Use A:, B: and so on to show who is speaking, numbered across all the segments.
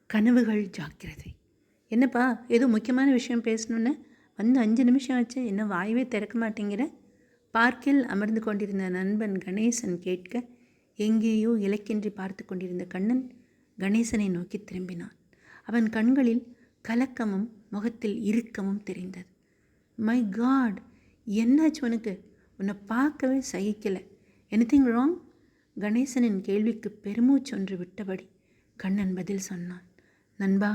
A: கனவுகள் ஜாக்கிரதை. என்னப்பா ஏதோ முக்கியமான விஷயம் பேசணுன்னு வந்து 5 நிமிஷம் ஆச்சு, இன்னும் வாயவே திறக்க மாட்டேங்கிற? பார்க்கில் அமர்ந்து கொண்டிருந்த நண்பன் கணேசன் கேட்க, எங்கேயோ இலக்கின்றி பார்த்து கொண்டிருந்த கண்ணன் கணேசனை நோக்கி திரும்பினான். அவன் கண்களில் கலக்கமும் முகத்தில் இறுக்கமும் தெரிந்தது. மை காட், என்னாச்சு உனக்கு? உன்னை பார்க்கவே சகிக்கலை. Anything wrong? கணேசனின் கேள்விக்கு பெருமூச்சொன்று விட்டபடி கண்ணன் பதில் சொன்னான். நண்பா,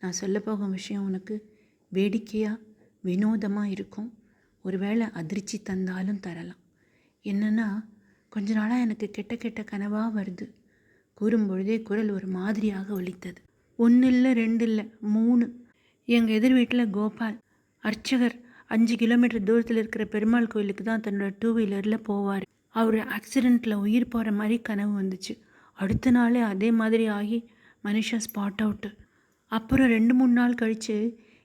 A: நான் சொல்லப்போகும் விஷயம் உனக்கு வேடிக்கையாக வினோதமாக இருக்கும். ஒருவேளை அதிர்ச்சி தந்தாலும் தரலாம். என்னென்னா, கொஞ்ச நாளாக எனக்கு கெட்ட கெட்ட கனவாக வருது. கூறும்பொழுதே குரல் ஒரு மாதிரியாக ஒலித்தது. 1 இல்லை 2 இல்லை 3. எங்கள் எதிர் வீட்டில் கோபால் அர்ச்சகர் 5 கிலோமீட்டர் தூரத்தில் இருக்கிற பெருமாள் கோயிலுக்கு தான் தன்னோட 2 வீலரில் போவார். அவர் ஆக்சிடெண்ட்டில் உயிர் போகிற மாதிரி கனவு வந்துச்சு. அடுத்த நாளே அதே மாதிரி ஆகி மனுஷன் ஸ்பாட் அவுட்டு. அப்புறம் 2-3 நாள் கழித்து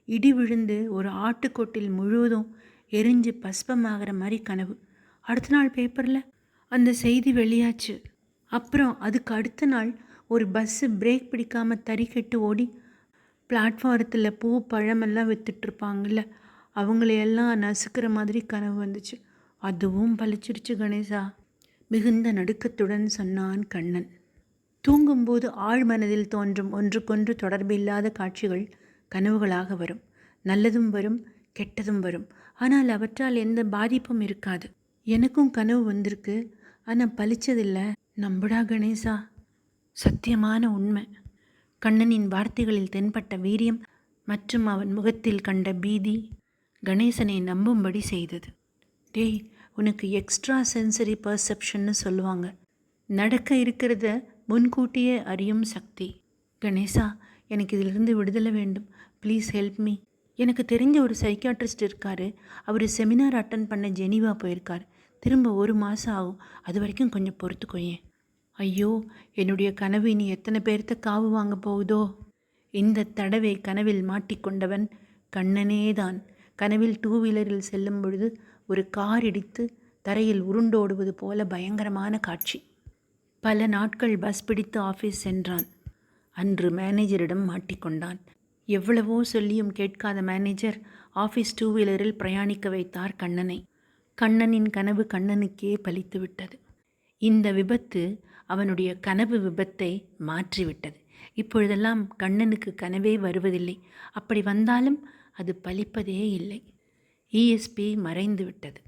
A: இடி விழுந்து ஒரு ஆட்டுக்கொட்டில் முழுவதும் எரிஞ்சு பஸ்பமாகிற மாதிரி கனவு. அடுத்த நாள் பேப்பரில் அந்த செய்தி வெளியாச்சு. அப்புறம் அதுக்கு அடுத்த நாள் ஒரு பஸ்ஸு பிரேக் பிடிக்காமல் தறிக்கெட்டு ஓடி பிளாட்ஃபாரத்தில் பூ பழமெல்லாம் விற்றுட்ருப்பாங்கள்ல, அவங்களையெல்லாம் நசுக்கிற மாதிரி கனவு வந்துச்சு. அதுவும் பழிச்சிருச்சு கணேசா, மிகுந்த நடுக்கத்துடன் சொன்னான் கண்ணன். தூங்கும்போது ஆழ்மனதில் தோன்றும் ஒன்றுக்கொன்று தொடர்பில்லாத காட்சிகள் கனவுகளாக வரும். நல்லதும் வரும், கெட்டதும் வரும். ஆனால் அவற்றால் எந்த பாதிப்பும் இருக்காது. எனக்கும் கனவு வந்திருக்கு, ஆனால் பலிச்சதில்லை. நம்புடா கணேசா, சத்தியமான உண்மை. கண்ணனின் வார்த்தைகளில் தென்பட்ட வீரியம் மற்றும் அவன் முகத்தில் கண்ட பீதி கணேசனை நம்பும்படி செய்தது. டேய், உனக்கு எக்ஸ்ட்ரா சென்சரி பர்செப்ஷன்னு சொல்லுவாங்க. நடக்க இருக்கிறத முன்கூட்டியே அறியும் சக்தி. கணேசா, எனக்கு இதிலிருந்து விடுதலை வேண்டும். Please help me. எனக்கு தெரிஞ்ச ஒரு சைக்கியாட்ரிஸ்ட் இருக்கார். அவர் செமினார் அட்டன் பண்ண ஜெனீவா போயிருக்கார். திரும்ப 1 மாதம் ஆகும். அது வரைக்கும் கொஞ்சம் பொறுத்துக்கோயேன். ஐயோ, என்னுடைய கனவு இனி எத்தனை பேர்த்த காவு வாங்க போகுதோ? இந்த தடவை கனவில் மாட்டிக்கொண்டவன் கண்ணனேதான். கனவில் 2 வீலரில் செல்லும் பொழுது ஒரு கார் இடித்து தரையில் உருண்டோடுவது போல பயங்கரமான காட்சி. பல நாட்கள் பஸ் பிடித்து ஆஃபீஸ் சென்றான். அன்று மேனேஜரிடம் மாட்டிக்கொண்டான். எவ்வளவோ சொல்லியும் கேட்காத மேனேஜர் ஆஃபீஸ் 2 வீலரில் பிரயாணிக்க வைத்தார் கண்ணனை. கண்ணனின் கனவு கண்ணனுக்கே பலித்துவிட்டது. இந்த விபத்து அவனுடைய கனவு விபத்தை மாற்றிவிட்டது. இப்பொழுதெல்லாம் கண்ணனுக்கு கனவே வருவதில்லை. அப்படி வந்தாலும் அது பலிப்பதே இல்லை. ESP மறைந்து விட்டது.